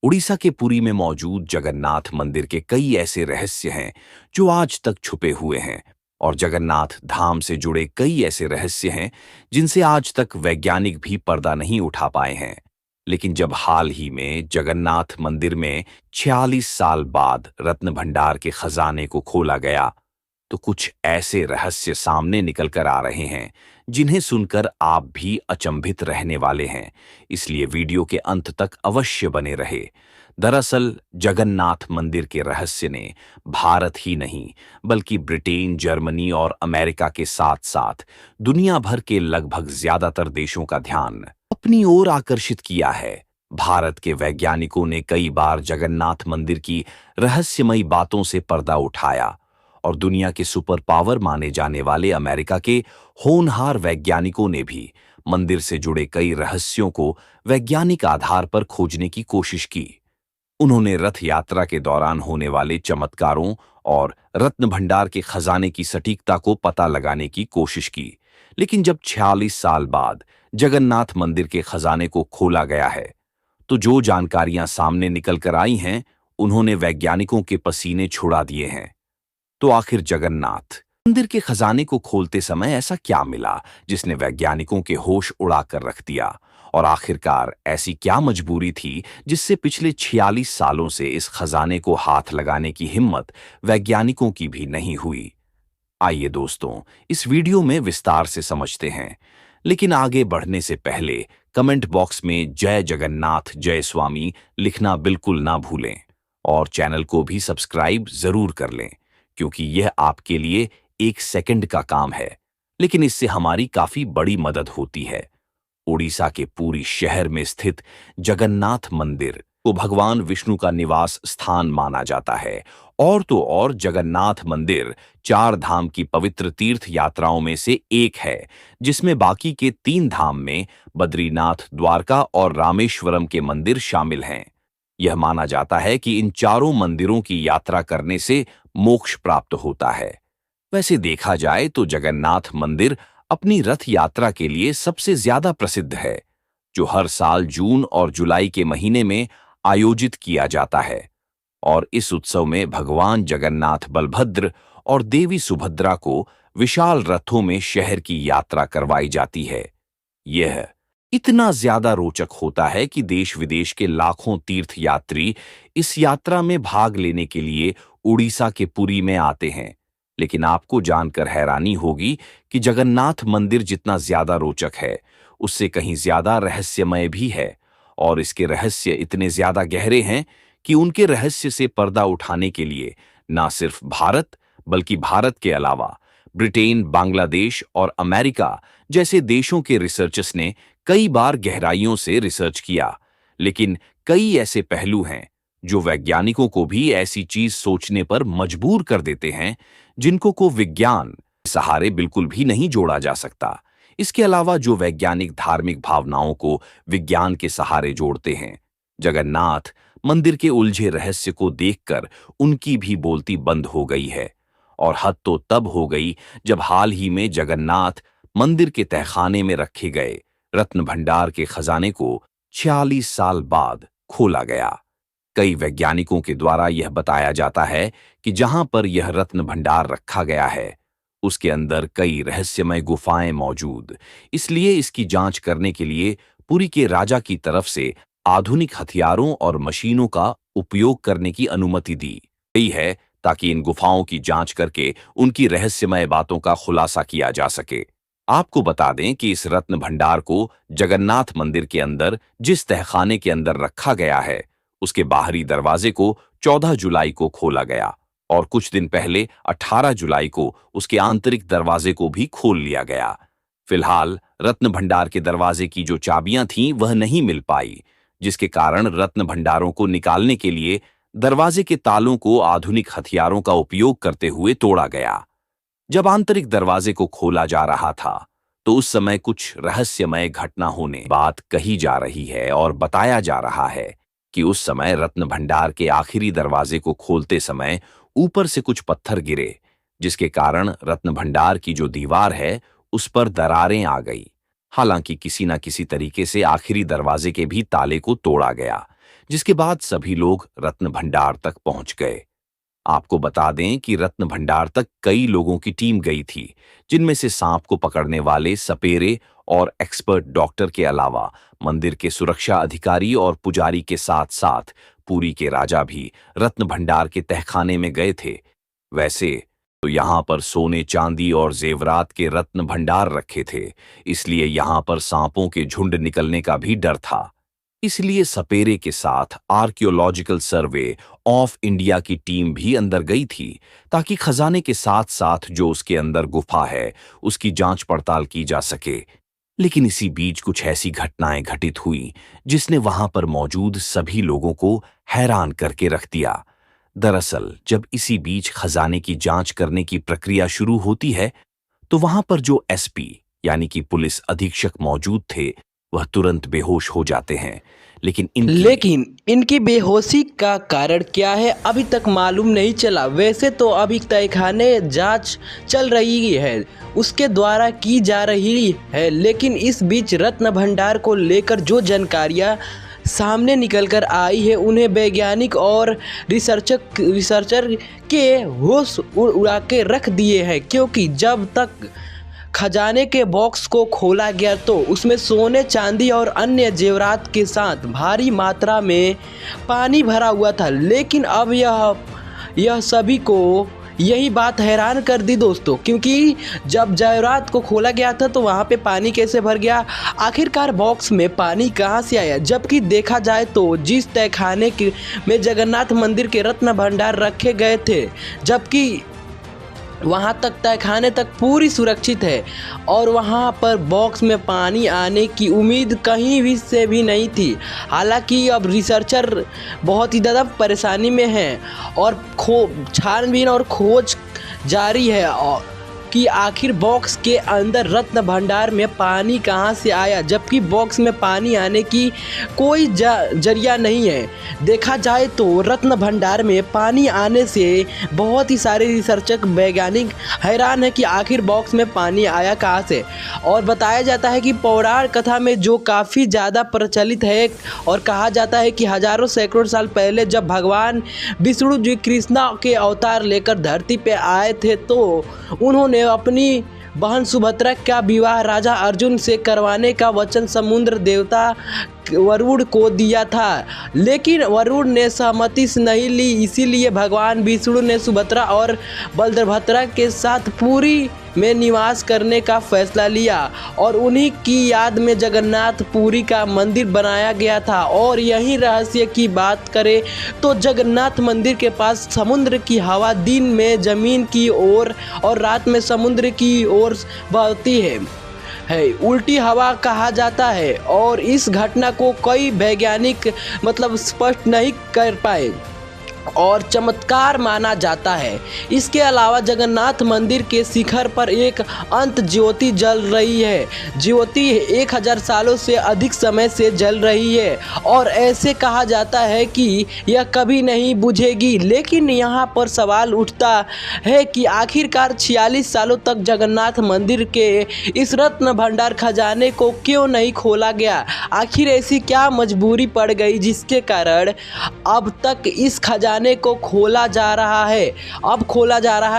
उड़ीसा के पुरी में मौजूद जगन्नाथ मंदिर के कई ऐसे रहस्य हैं जो आज तक छुपे हुए हैं। और जगन्नाथ धाम से जुड़े कई ऐसे रहस्य हैं जिनसे आज तक वैज्ञानिक भी पर्दा नहीं उठा पाए हैं। लेकिन जब हाल ही में जगन्नाथ मंदिर में 46 साल बाद रत्न भंडार के खजाने को खोला गया, तो कुछ ऐसे रहस्य सामने निकल कर आ रहे हैं जिन्हें सुनकर आप भी अचंभित रहने वाले हैं। इसलिए वीडियो के अंत तक अवश्य बने रहे। दरअसल जगन्नाथ मंदिर के रहस्य ने भारत ही नहीं बल्कि ब्रिटेन, जर्मनी और अमेरिका के साथ साथ दुनिया भर के लगभग ज्यादातर देशों का ध्यान अपनी ओर आकर्षित किया है। भारत के वैज्ञानिकों ने कई बार जगन्नाथ मंदिर की रहस्यमयी बातों से पर्दा उठाया और दुनिया के सुपर पावर माने जाने वाले अमेरिका के होनहार वैज्ञानिकों ने भी मंदिर से जुड़े कई रहस्यों को वैज्ञानिक आधार पर खोजने की कोशिश की। उन्होंने रथ यात्रा के दौरान होने वाले चमत्कारों और रत्न भंडार के खजाने की सटीकता को पता लगाने की कोशिश की। लेकिन जब 46 साल बाद जगन्नाथ मंदिर के खजाने को खोला गया है, तो जो जानकारियां सामने निकल कर आई हैं, उन्होंने वैज्ञानिकों के पसीने छुड़ा दिए हैं। तो आखिर जगन्नाथ मंदिर के खजाने को खोलते समय ऐसा क्या मिला जिसने वैज्ञानिकों के होश उड़ा कर रख दिया? और आखिरकार ऐसी क्या मजबूरी थी जिससे पिछले 46 सालों से इस खजाने को हाथ लगाने की हिम्मत वैज्ञानिकों की भी नहीं हुई? आइए दोस्तों, इस वीडियो में विस्तार से समझते हैं। लेकिन आगे बढ़ने से पहले कमेंट बॉक्स में जय जगन्नाथ जय स्वामी लिखना बिल्कुल ना भूलें और चैनल को भी सब्सक्राइब जरूर कर लें, क्योंकि यह आपके लिए 1 सेकंड का काम है, लेकिन इससे हमारी काफी बड़ी मदद होती है। ओडिशा के पुरी शहर में स्थित जगन्नाथ मंदिर को भगवान विष्णु का निवास स्थान माना जाता है। और तो और जगन्नाथ मंदिर 4 धाम की पवित्र तीर्थ यात्राओं में से एक है, जिसमें बाकी के 3 धाम में बद्रीनाथ, द्वारका और रामेश्वरम के मंदिर शामिल हैं। यह माना जाता है कि इन चारों मंदिरों की यात्रा करने से मोक्ष प्राप्त होता है। वैसे देखा जाए तो जगन्नाथ मंदिर अपनी रथ यात्रा के लिए सबसे ज्यादा प्रसिद्ध है, जो हर साल जून और जुलाई के महीने में आयोजित किया जाता है। और इस उत्सव में भगवान जगन्नाथ, बलभद्र और देवी सुभद्रा को विशाल रथों में शहर की यात्रा करवाई जाती है। यह इतना ज्यादा रोचक होता है कि देश विदेश के लाखों तीर्थयात्री इस यात्रा में भाग लेने के लिए उड़ीसा के पुरी में आते हैं। लेकिन आपको जानकर हैरानी होगी कि जगन्नाथ मंदिर जितना ज्यादा रोचक है, उससे कहीं ज्यादा रहस्यमय भी है। और इसके रहस्य इतने ज्यादा गहरे हैं कि उनके रहस्य से पर्दा उठाने के लिए ना सिर्फ भारत बल्कि भारत के अलावा ब्रिटेन, बांग्लादेश और अमेरिका जैसे देशों के रिसर्चर्स ने कई बार गहराइयों से रिसर्च किया। लेकिन कई ऐसे पहलू हैं जो वैज्ञानिकों को भी ऐसी चीज सोचने पर मजबूर कर देते हैं जिनको को विज्ञान के सहारे बिल्कुल भी नहीं जोड़ा जा सकता। इसके अलावा जो वैज्ञानिक धार्मिक भावनाओं को विज्ञान के सहारे जोड़ते हैं, जगन्नाथ मंदिर के उलझे रहस्य को देखकर उनकी भी बोलती बंद हो गई है। और हद तो तब हो गई जब हाल ही में जगन्नाथ मंदिर के तहखाने में रखे गए रत्न भंडार के खजाने को 46 साल बाद खोला गया। कई वैज्ञानिकों के द्वारा यह बताया जाता है कि जहां पर यह रत्न भंडार रखा गया है, उसके अंदर कई रहस्यमय गुफाएं मौजूद। इसलिए इसकी जांच करने के लिए पुरी के राजा की तरफ से आधुनिक हथियारों और मशीनों का उपयोग करने की अनुमति दी गई है, ताकि इन गुफाओं की जांच करके उनकी रहस्यमय बातों का खुलासा किया जा सके। आपको बता दें कि इस रत्न भंडार को जगन्नाथ मंदिर के अंदर जिस तहखाने के अंदर रखा गया है, उसके बाहरी दरवाजे को 14 जुलाई को खोला गया और कुछ दिन पहले 18 जुलाई को उसके आंतरिक दरवाजे को भी खोल लिया गया। फिलहाल रत्न भंडार के दरवाजे की जो चाबियां थीं वह नहीं मिल पाई, जिसके कारण रत्न भंडारों को निकालने के लिए दरवाजे के तालों को आधुनिक हथियारों का उपयोग करते हुए तोड़ा गया। जब आंतरिक दरवाजे को खोला जा रहा था, तो उस समय कुछ रहस्यमय घटना होने बात कही जा रही है और बताया जा रहा है कि उस समय रत्न भंडार के आखिरी दरवाजे को खोलते समय ऊपर से कुछ पत्थर गिरे, जिसके कारण रत्न भंडार की जो दीवार है उस पर दरारें आ गई। हालांकि किसी न किसी तरीके से आखिरी दरवाजे के भी ताले को तोड़ा गया, जिसके बाद सभी लोग रत्न भंडार तक पहुंच गए। आपको बता दें कि रत्न भंडार तक कई लोगों की टीम गई थी, जिनमें से सांप को पकड़ने वाले सपेरे और एक्सपर्ट डॉक्टर के अलावा मंदिर के सुरक्षा अधिकारी और पुजारी के साथ साथ पुरी के राजा भी रत्न भंडार के तहखाने में गए थे। वैसे तो यहाँ पर सोने चांदी और जेवरात के रत्न भंडार रखे थे, इसलिए यहाँ पर सांपों के झुंड निकलने का भी डर था। इसलिए सपेरे के साथ आर्कियोलॉजिकल सर्वे ऑफ इंडिया की टीम भी अंदर गई थी, ताकि खजाने के साथ साथ जो उसके अंदर गुफा है उसकी जांच पड़ताल की जा सके। लेकिन इसी बीच कुछ ऐसी घटनाएं घटित हुई जिसने वहां पर मौजूद सभी लोगों को हैरान करके रख दिया। दरअसल जब इसी बीच खजाने की जांच करने की प्रक्रिया शुरू होती है, तो वहां पर जो एसपी यानी कि पुलिस अधीक्षक मौजूद थे वह तुरंत बेहोश हो जाते हैं। लेकिन इनकी बेहोशी का कारण क्या है अभी तक मालूम नहीं चला। वैसे तो अभी तहखाने जांच चल रही है, उसके द्वारा की जा रही है, लेकिन इस बीच रत्न भंडार को लेकर जो जानकारियां सामने निकल कर आई है उन्हें वैज्ञानिक और रिसर्चर के होश उड़ा के रख दिए हैं। क्योंकि जब तक खजाने के बॉक्स को खोला गया तो उसमें सोने चांदी और अन्य जेवरात के साथ भारी मात्रा में पानी भरा हुआ था। लेकिन अब यह सभी को यही बात हैरान कर दी दोस्तों, क्योंकि जब जेवरात को खोला गया था तो वहाँ पे पानी कैसे भर गया, आखिरकार बॉक्स में पानी कहाँ से आया। जबकि देखा जाए तो जिस तहखाने में जगन्नाथ मंदिर के रत्न भंडार रखे गए थे, जबकि वहाँ तक तहखाने तक पूरी सुरक्षित है और वहाँ पर बॉक्स में पानी आने की उम्मीद कहीं भी से भी नहीं थी। हालांकि अब रिसर्चर बहुत ही ज़्यादा परेशानी में हैं और छानबीन और खोज जारी है और कि आखिर बॉक्स के अंदर रत्न भंडार में पानी कहाँ से आया, जबकि बॉक्स में पानी आने की कोई जरिया नहीं है। देखा जाए तो रत्न भंडार में पानी आने से बहुत ही सारे रिसर्चर वैज्ञानिक हैरान है कि आखिर बॉक्स में पानी आया कहाँ से। और बताया जाता है कि पौराण कथा में जो काफ़ी ज़्यादा प्रचलित है और कहा जाता है कि हजारों सैकड़ों साल पहले जब भगवान विष्णु जी कृष्णा के अवतार लेकर धरती पे आए थे तो उन्होंने अपनी बहन सुभद्रा का विवाह राजा अर्जुन से करवाने का वचन समुद्र देवता वरुण को दिया था। लेकिन वरुण ने सहमति नहीं ली, इसीलिए भगवान विष्णु ने सुभद्रा और बलभद्रा के साथ पुरी में निवास करने का फैसला लिया और उन्हीं की याद में जगन्नाथ पुरी का मंदिर बनाया गया था। और यही रहस्य की बात करें तो जगन्नाथ मंदिर के पास समुद्र की हवा दिन में जमीन की ओर और रात में समुद्र की ओर बहती है, उल्टी हवा कहा जाता है। और इस घटना को कई वैज्ञानिक स्पष्ट नहीं कर पाए और चमत्कार माना जाता है। इसके अलावा जगन्नाथ मंदिर के शिखर पर एक अंत ज्योति जल रही है। ज्योति 1000 सालों से अधिक समय से जल रही है और ऐसे कहा जाता है कि यह कभी नहीं बुझेगी। लेकिन यहाँ पर सवाल उठता है कि आखिरकार 46 सालों तक जगन्नाथ मंदिर के इस रत्न भंडार खजाने को क्यों नहीं खोला गया। आखिर ऐसी क्या मजबूरी पड़ गई जिसके कारण अब तक इस खजाने को खोला जा रहा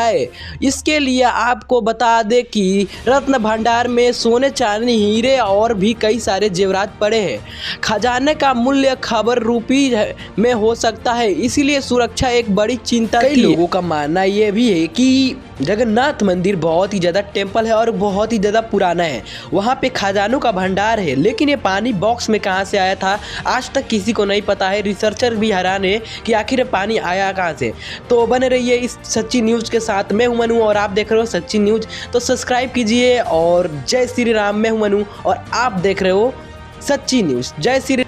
है। इसके लिए आपको बता दें कि रत्न भंडार में सोने चांदी हीरे और भी कई सारे जेवरात पड़े हैं। खजाने का मूल्य खबर रूपी में हो सकता है, इसीलिए सुरक्षा एक बड़ी चिंता थी। लोगों का मानना यह भी है कि जगन्नाथ मंदिर बहुत ही ज़्यादा टेम्पल है और बहुत ही ज़्यादा पुराना है, वहाँ पे खजानों का भंडार है। लेकिन ये पानी बॉक्स में कहाँ से आया था आज तक किसी को नहीं पता है। रिसर्चर भी हैरान है कि आखिर पानी आया कहाँ से। तो बने रहिए इस सच्ची न्यूज़ के साथ। मैं हूं मनु और आप देख रहे हो सच्ची न्यूज़, तो सब्सक्राइब कीजिए। और जय श्री राम। मैं हूं मनु और आप देख रहे हो सच्ची न्यूज़। जय श्री